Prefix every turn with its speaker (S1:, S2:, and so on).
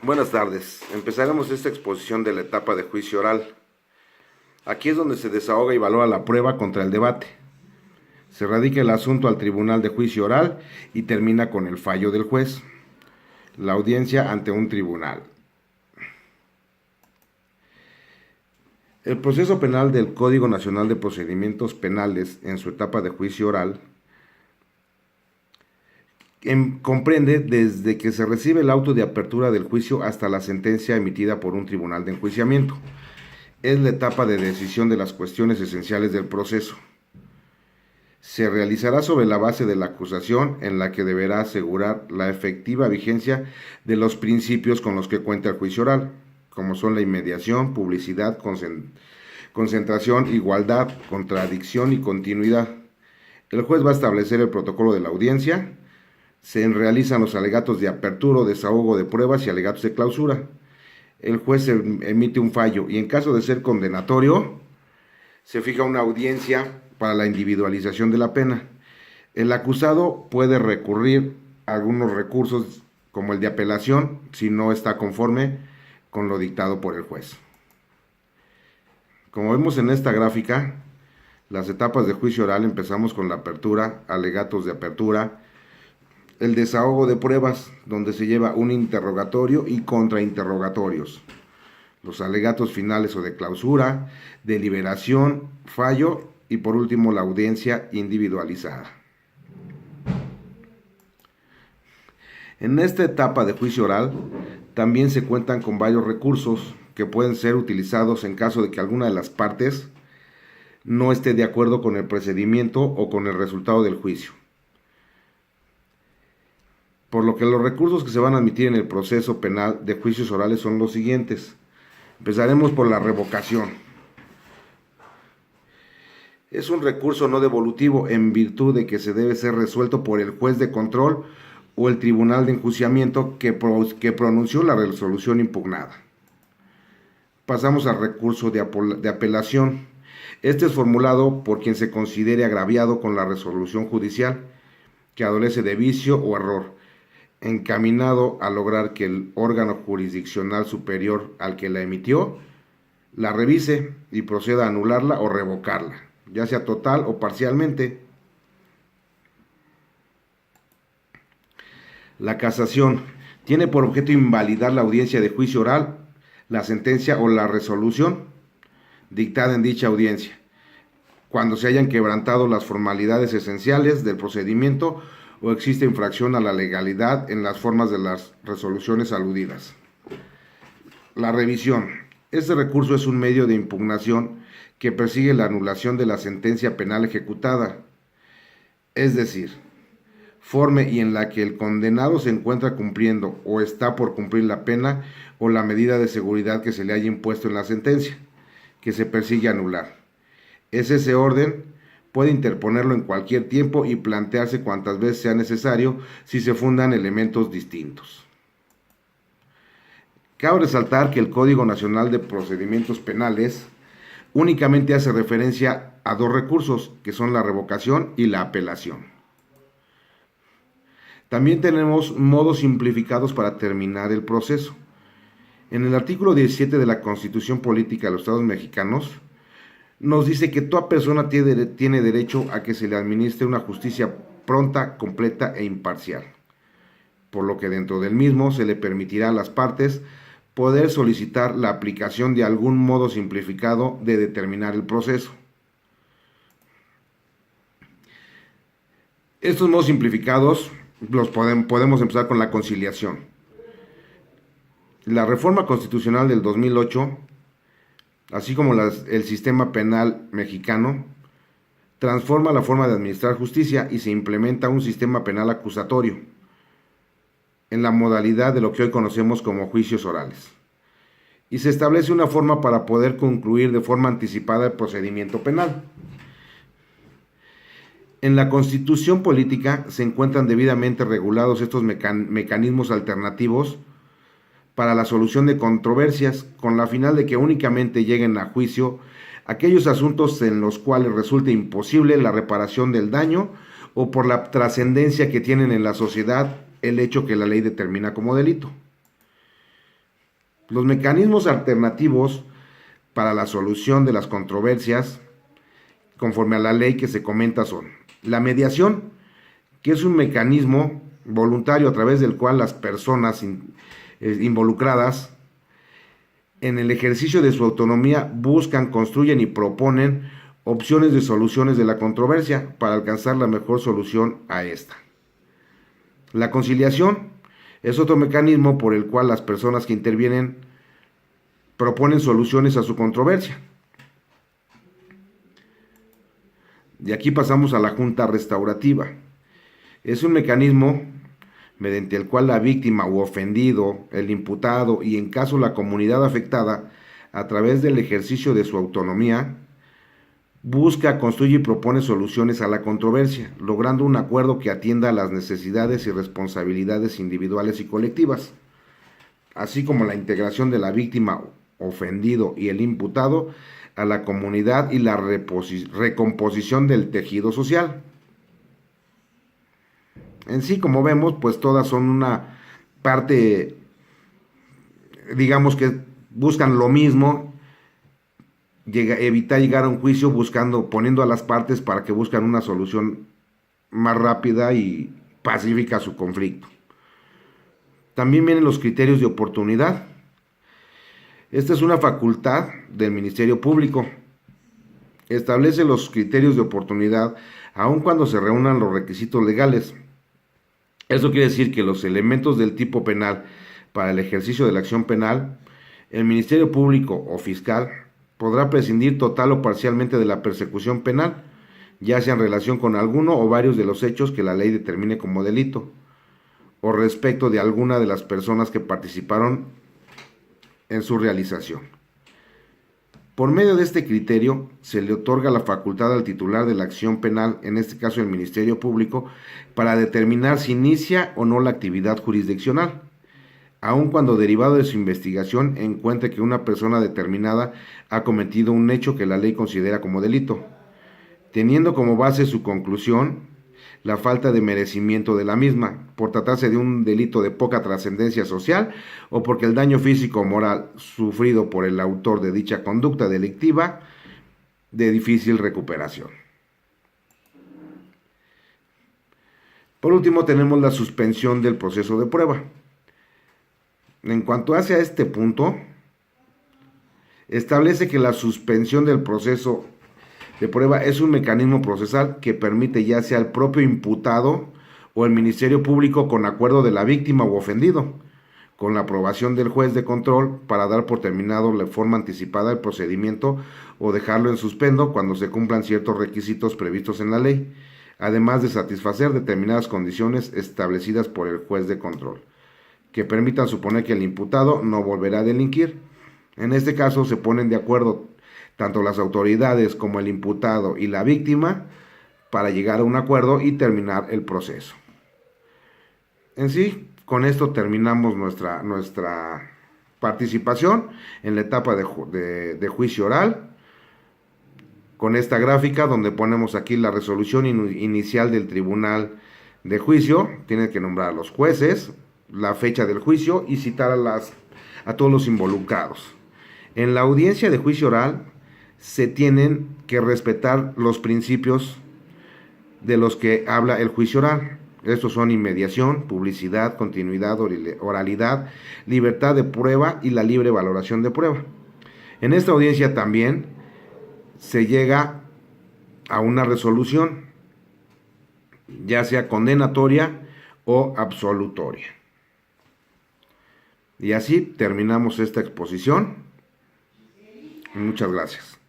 S1: Buenas tardes. Empezaremos esta exposición de la etapa de juicio oral. Aquí es donde se desahoga y valora la prueba contra el debate. Se radica el asunto al tribunal de juicio oral y termina con el fallo del juez. La audiencia ante un tribunal. El proceso penal del Código Nacional de Procedimientos Penales en su etapa de juicio oral comprende desde que se recibe el auto de apertura del juicio hasta la sentencia emitida por un tribunal de enjuiciamiento. Es la etapa de decisión de las cuestiones esenciales del proceso. Se realizará sobre la base de la acusación, en la que deberá asegurar la efectiva vigencia de los principios con los que cuenta el juicio oral, como son la inmediación, publicidad, concentración, igualdad, contradicción y continuidad. El juez va a establecer el protocolo de la audiencia. Se realizan los alegatos de apertura o desahogo de pruebas y alegatos de clausura. El juez emite un fallo y en caso de ser condenatorio, se fija una audiencia para la individualización de la pena. El acusado puede recurrir a algunos recursos como el de apelación si no está conforme con lo dictado por el juez. Como vemos en esta gráfica, las etapas de juicio oral empezamos con la apertura, alegatos de apertura, el desahogo de pruebas, donde se lleva un interrogatorio y contrainterrogatorios, los alegatos finales o de clausura, deliberación, fallo y por último la audiencia individualizada. En esta etapa de juicio oral también se cuentan con varios recursos que pueden ser utilizados en caso de que alguna de las partes no esté de acuerdo con el procedimiento o con el resultado del juicio. Por lo que los recursos que se van a admitir en el proceso penal de juicios orales son los siguientes. Empezaremos por la revocación. Es un recurso no devolutivo en virtud de que se debe ser resuelto por el juez de control o el tribunal de enjuiciamiento que pronunció la resolución impugnada. Pasamos al recurso de apelación. Este es formulado por quien se considere agraviado con la resolución judicial que adolece de vicio o error, encaminado a lograr que el órgano jurisdiccional superior al que la emitió la revise y proceda a anularla o revocarla, ya sea total o parcialmente. La casación tiene por objeto invalidar la audiencia de juicio oral, la sentencia o la resolución dictada en dicha audiencia, cuando se hayan quebrantado las formalidades esenciales del procedimiento o existe infracción a la legalidad en las formas de las resoluciones aludidas. La revisión. Este recurso es un medio de impugnación que persigue la anulación de la sentencia penal ejecutada, es decir, forme y en la que el condenado se encuentra cumpliendo o está por cumplir la pena o la medida de seguridad que se le haya impuesto en la sentencia, que se persigue anular. Es ese orden. Puede interponerlo en cualquier tiempo y plantearse cuantas veces sea necesario si se fundan elementos distintos. Cabe resaltar que el Código Nacional de Procedimientos Penales únicamente hace referencia a dos recursos, que son la revocación y la apelación. También tenemos modos simplificados para terminar el proceso. En el artículo 17 de la Constitución Política de los Estados Mexicanos, nos dice que toda persona tiene derecho a que se le administre una justicia pronta, completa e imparcial, por lo que dentro del mismo se le permitirá a las partes poder solicitar la aplicación de algún modo simplificado de determinar el proceso. Estos modos simplificados los podemos empezar con la conciliación. La reforma constitucional del 2008, así como el sistema penal mexicano, transforma la forma de administrar justicia y se implementa un sistema penal acusatorio en la modalidad de lo que hoy conocemos como juicios orales. Y se establece una forma para poder concluir de forma anticipada el procedimiento penal. En la Constitución Política se encuentran debidamente regulados estos mecanismos alternativos para la solución de controversias, con la final de que únicamente lleguen a juicio aquellos asuntos en los cuales resulte imposible la reparación del daño o por la trascendencia que tienen en la sociedad el hecho que la ley determina como delito. Los mecanismos alternativos para la solución de las controversias, conforme a la ley que se comenta, son la mediación, que es un mecanismo voluntario a través del cual las personas involucradas en el ejercicio de su autonomía buscan, construyen y proponen opciones de soluciones de la controversia para alcanzar la mejor solución a esta. La conciliación es otro mecanismo por el cual las personas que intervienen proponen soluciones a su controversia. Y aquí pasamos a la junta restaurativa. Es un mecanismo mediante el cual la víctima u ofendido, el imputado y en caso la comunidad afectada, a través del ejercicio de su autonomía, busca, construye y propone soluciones a la controversia, logrando un acuerdo que atienda a las necesidades y responsabilidades individuales y colectivas, así como la integración de la víctima, ofendido y el imputado a la comunidad y la recomposición del tejido social. En sí, como vemos, pues todas son una parte, digamos que buscan lo mismo, evitar llegar a un juicio poniendo a las partes para que buscan una solución más rápida y pacífica a su conflicto. También vienen los criterios de oportunidad. Esta es una facultad del Ministerio Público. Establece los criterios de oportunidad aun cuando se reúnan los requisitos legales. Eso quiere decir que los elementos del tipo penal para el ejercicio de la acción penal, el Ministerio Público o fiscal podrá prescindir total o parcialmente de la persecución penal, ya sea en relación con alguno o varios de los hechos que la ley determine como delito, o respecto de alguna de las personas que participaron en su realización. Por medio de este criterio, se le otorga la facultad al titular de la acción penal, en este caso el Ministerio Público, para determinar si inicia o no la actividad jurisdiccional, aun cuando derivado de su investigación encuentre que una persona determinada ha cometido un hecho que la ley considera como delito, teniendo como base su conclusión la falta de merecimiento de la misma, por tratarse de un delito de poca trascendencia social o porque el daño físico o moral sufrido por el autor de dicha conducta delictiva de difícil recuperación. Por último, tenemos la suspensión del proceso de prueba. En cuanto hace a este punto, establece que la suspensión del proceso de prueba es un mecanismo procesal que permite ya sea el propio imputado o el Ministerio Público con acuerdo de la víctima u ofendido, con la aprobación del juez de control para dar por terminado de forma anticipada el procedimiento o dejarlo en suspendo cuando se cumplan ciertos requisitos previstos en la ley, además de satisfacer determinadas condiciones establecidas por el juez de control, que permitan suponer que el imputado no volverá a delinquir. En este caso se ponen de acuerdo tanto las autoridades como el imputado y la víctima para llegar a un acuerdo y terminar el proceso. En sí, con esto terminamos nuestra participación en la etapa de juicio oral, con esta gráfica donde ponemos aquí la resolución inicial del tribunal de juicio. Tiene que nombrar a los jueces, la fecha del juicio y citar a todos los involucrados. En la audiencia de juicio oral se tienen que respetar los principios de los que habla el juicio oral. Estos son inmediación, publicidad, continuidad, oralidad, libertad de prueba y la libre valoración de prueba. En esta audiencia también se llega a una resolución, ya sea condenatoria o absolutoria. Y así terminamos esta exposición. Muchas gracias.